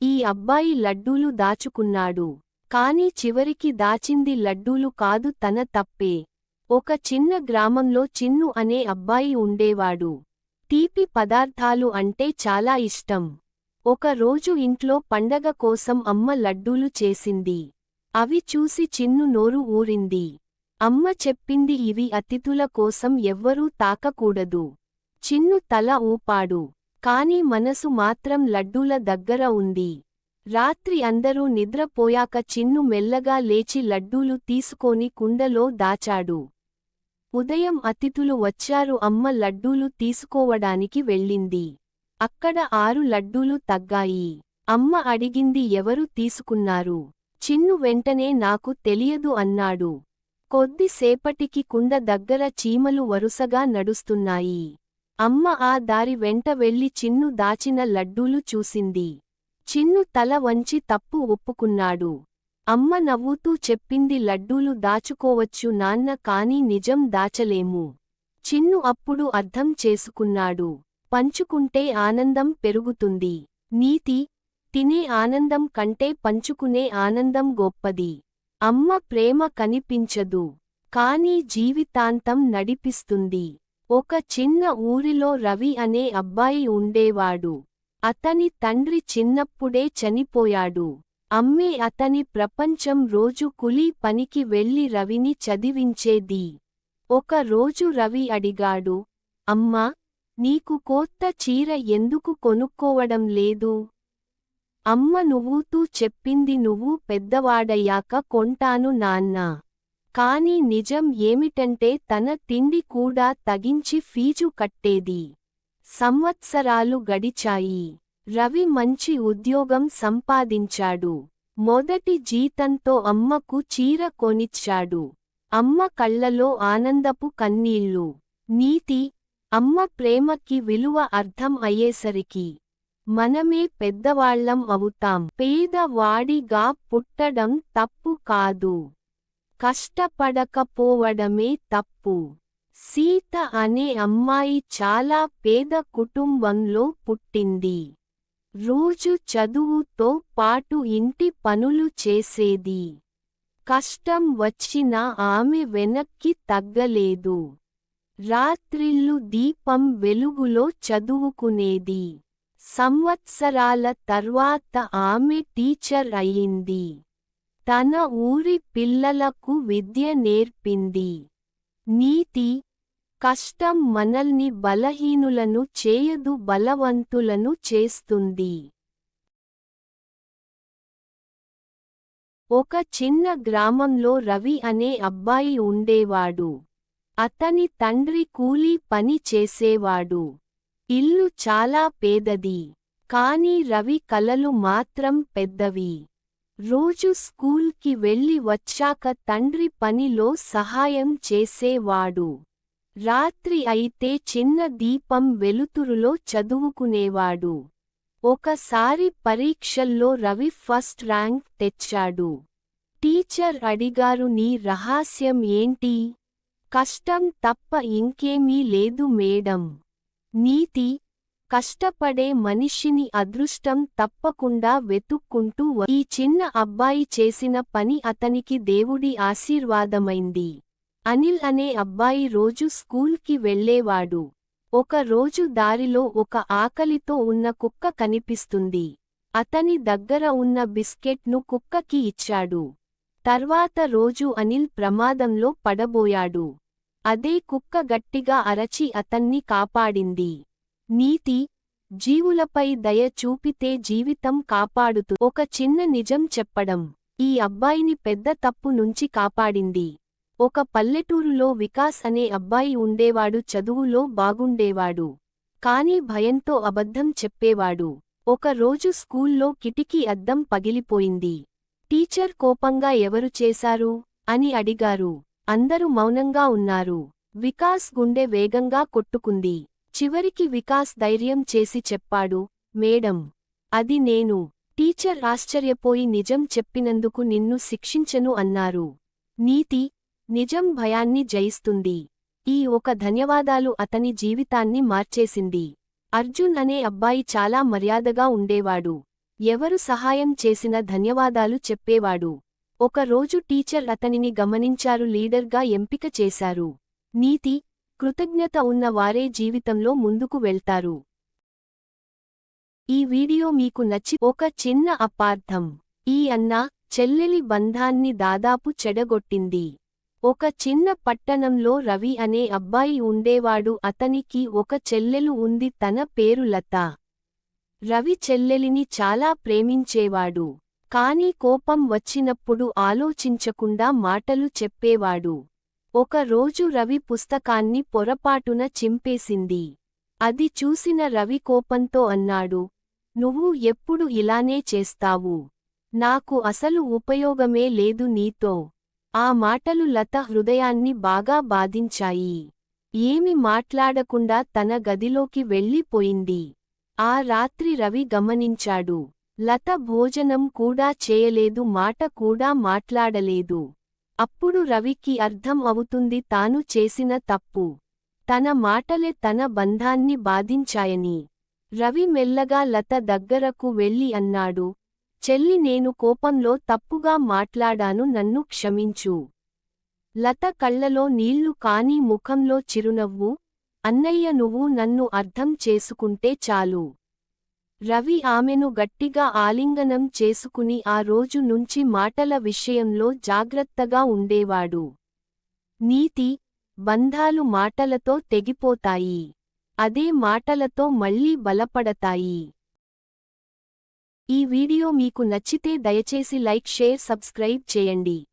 ఈ అబ్బాయి లడ్డూలు దాచుకున్నాడు. కాని చివరికి దాచింది లడ్డూలు కాదు, తన తప్పే. ఒక చిన్న గ్రామంలో చిన్ను అనే అబ్బాయి ఉండేవాడు. తీపి పదార్థాలు అంటే చాలా ఇష్టం. ఒక రోజు ఇంట్లో పండగ కోసం అమ్మ లడ్డూలు చేసింది. అవి చూసి చిన్ను నోరు ఊరింది. అమ్మ చెప్పింది, ఇవి అతిథుల కోసం ఎవ్వరూ తాకకూడదు. చిన్ను తల ఊపాడు. కాని మనసు మాత్రం లడ్డూల దగ్గర ఉంది. రాత్రి అందరూ నిద్రపోయాక చిన్ను మెల్లగా లేచి లడ్డూలు తీసుకొని కుండలో దాచాడు. ఉదయం అతిథులు వచ్చారు. అమ్మ లడ్డూలు తీసుకోవడానికి వెళ్ళింది. అక్కడ 6 లడ్డూలు తగ్గాయి. అమ్మ అడిగింది, ఎవరు తీసుకున్నారు? చిన్ను వెంటనే నాకు తెలియదు అన్నాడు. కొద్దిసేపటికి కుండ దగ్గర చీమలు వరుసగా నడుస్తున్నాయి. అమ్మ ఆ దారి వెంట వెళ్లి చిన్ను దాచిన లడ్డూలు చూసింది. చిన్ను తల వంచి తప్పు ఒప్పుకున్నాడు. అమ్మ నవ్వుతూ చెప్పింది, లడ్డూలు దాచుకోవచ్చు నాన్న, కానీ నిజం దాచలేము. చిన్ను అప్పుడు అర్థం చేసుకున్నాడు. పంచుకుంటే ఆనందం పెరుగుతుంది. నీతి: తినే ఆనందం కంటే పంచుకునే ఆనందం గొప్పది. అమ్మ ప్రేమ కనిపించదు, కానీ జీవితాంతం నడిపిస్తుంది. ఒక చిన్న ఊరిలో రవి అనే అబ్బాయి ఉండేవాడు. అతని తండ్రి చిన్నప్పుడే చనిపోయాడు. అమ్మే అతని ప్రపంచం. రోజు కూలీ పనికి వెళ్లి రవిని చదివించేది. ఒక రోజు రవి అడిగాడు, అమ్మా, నీకు కొత్త చీర ఎందుకు కొనుక్కోవడం లేదు? అమ్మ నవ్వుతూ చెప్పింది, నువ్వు పెద్దవాడయ్యాక కొంటాను నాన్నా. కాని నిజం ఏమిటంటే తన తిండి కూడా తగించి ఫీజు కట్టేది. సంవత్సరాలు గడిచాయి. రవి మంచి ఉద్యోగం సంపాదించాడు. మొదటి జీతంతో అమ్మకు చీర కొనిచ్చాడు. అమ్మ కళ్లలో ఆనందపు కన్నీళ్లు. నీతి: అమ్మ ప్రేమకి విలువ అర్థం అయ్యేసరికి మనమే పెద్దవాళ్లం అవుతాం. పేదవాడిగా పుట్టడం తప్పు కాదు, కష్టపడకపోవడమే తప్పు. సీత అనే అమ్మాయి చాలా పేద కుటుంబంలో పుట్టింది. రోజు చదువుతో పాటు ఇంటి పనులు చేసేది. కష్టం వచ్చినా ఆమె వెనక్కి తగ్గలేదు. రాత్రిళ్ళు దీపం వెలుగులో చదువుకునేది. సంవత్సరాల తర్వాత ఆమె టీచర్ అయింది. తన ఊరి పిల్లలకు విద్య నేర్పింది. నీతి: కష్టం మనల్ని బలహీనులను చేయదు, బలవంతులను చేస్తుంది. ఒక చిన్న గ్రామంలో రవి అనే అబ్బాయి ఉండేవాడు. అతని తండ్రి కూలీ పని చేసేవాడు. ఇల్లు చాలా పేదది, కానీ రవి కలలు మాత్రం పెద్దవి. రోజు స్కూల్కి వెళ్లి వచ్చాక తండ్రి పనిలో సహాయం చేసేవాడు. రాత్రి అయితే చిన్న దీపం వెలుతురులో చదువుకునేవాడు. ఒకసారి పరీక్షల్లో రవి ఫస్ట్ ర్యాంక్ తెచ్చాడు. టీచర్ అడిగారు, నీ రహస్యం ఏంటి? కష్టం తప్ప ఇంకేమీ లేదు మేడం. నీతి: కష్టపడే మనిషిని అదృష్టం తప్పకుండా వెతుక్కుంటూ ఈ చిన్న అబ్బాయి చేసిన పని అతనికి దేవుడి ఆశీర్వాదమైంది. అనిల్ అనే అబ్బాయి రోజు స్కూల్కి వెళ్ళేవాడు. ఒక రోజు దారిలో ఒక ఆకలితో ఉన్న కుక్క కనిపిస్తుంది. అతని దగ్గర ఉన్న బిస్కెట్ను కుక్కకి ఇచ్చాడు. తర్వాత రోజు అనిల్ ప్రమాదంలో పడబోయాడు. అదే కుక్క గట్టిగా అరచి అతన్ని కాపాడింది. నీతి: జీవులపై దయ చూపితే జీవితం కాపాడుతూ. ఒక చిన్న నిజం చెప్పడం ఈ అబ్బాయిని పెద్ద తప్పు నుంచి కాపాడింది. ఒక పల్లెటూరులో వికాస్ అనే అబ్బాయి ఉండేవాడు. చదువులో బాగుండేవాడు, కానీ భయంతో అబద్ధం చెప్పేవాడు. ఒక రోజు స్కూల్లో కిటికీ అద్దం పగిలిపోయింది. టీచర్ కోపంగా ఎవరు చేశారు అని అడిగారు. అందరూ మౌనంగా ఉన్నారు. వికాస్ గుండె వేగంగా కొట్టుకుంది. చివరికి వికాస్ ధైర్యం చేసి చెప్పాడు, మేడం, అది నేను. టీచర్ ఆశ్చర్యపోయి, నిజం చెప్పినందుకు నిన్ను శిక్షించను అన్నారు. నీతి: నిజం భయాన్ని జయిస్తుంది. ఈ ఒక ధన్యవాదాలు అతని జీవితాన్ని మార్చేసింది. అర్జున్ అనే అబ్బాయి చాలా మర్యాదగా ఉండేవాడు. ఎవరు సహాయం చేసినా ధన్యవాదాలు చెప్పేవాడు. ఒక రోజు టీచర్ అతనిని గమనించారు, లీడర్గా ఎంపిక చేశారు. నీతి, కృతజ్ఞత ఉన్న వారే జీవితంలో ముందుకు వెళ్తారు. ఈ వీడియో మీకు నచ్చి ఒక చిన్న అపార్థం. ఈ అన్న, చెల్లెలి బంధాన్ని దాదాపు చెడగొట్టింది. ఒక చిన్న పట్టణంలో రవి అనే అబ్బాయి ఉండేవాడు. అతనికి ఒక చెల్లెలు ఉంది, తన పేరు లత. రవి చెల్లెలిని చాలా ప్రేమించేవాడు. కాని కోపం వచ్చినప్పుడు ఆలోచించకుండా మాటలు చెప్పేవాడు. ఒక రోజు రవి పుస్తకాన్ని పొరపాటున చింపేసింది. అది చూసిన రవి కోపంతో అన్నాడు, "నువ్వు ఎప్పుడు ఇలానే చేస్తావు? నాకు అసలు ఉపయోగమే లేదు నీతో." ఆ మాటలు లత హృదయాన్ని బాగా బాధించాయి. ఏమి మాట్లాడకుండా తన గదిలోకి వెళ్ళిపోయింది. ఆ రాత్రి రవి గమనించాడు. లత భోజనం కూడా చేయలేదు, మాట కూడా మాట్లాడలేదు. అప్పుడు రవికి అర్థం అవుతుంది తాను చేసిన తప్పు. తన మాటలే తన బంధాన్ని బాధించాయని. రవి మెల్లగా లత దగ్గరకు వెళ్ళి అన్నాడు, "చెల్లి, నేను కోపంలో తప్పుగా మాట్లాడాను, నన్ను క్షమించు." లత కళ్లలో నీళ్లు కాని ముఖంలో చిరునవ్వు. "అన్నయ్య, నువ్వు నన్ను అర్థం చేసుకుంటే చాలు." రవి ఆమెను గట్టిగా ఆలింగనం చేసుకుని ఆ రోజు నుంచి మాటల విషయంలో జాగ్రత్తగా ఉండేవాడు. నీతి, బంధాలు మాటలతో తెగిపోతాయి. అదే మాటలతో మళ్లీ బలపడతాయి. ఈ వీడియో మీకు నచ్చితే దయచేసి లైక్, షేర్, సబ్స్క్రైబ్ చేయండి.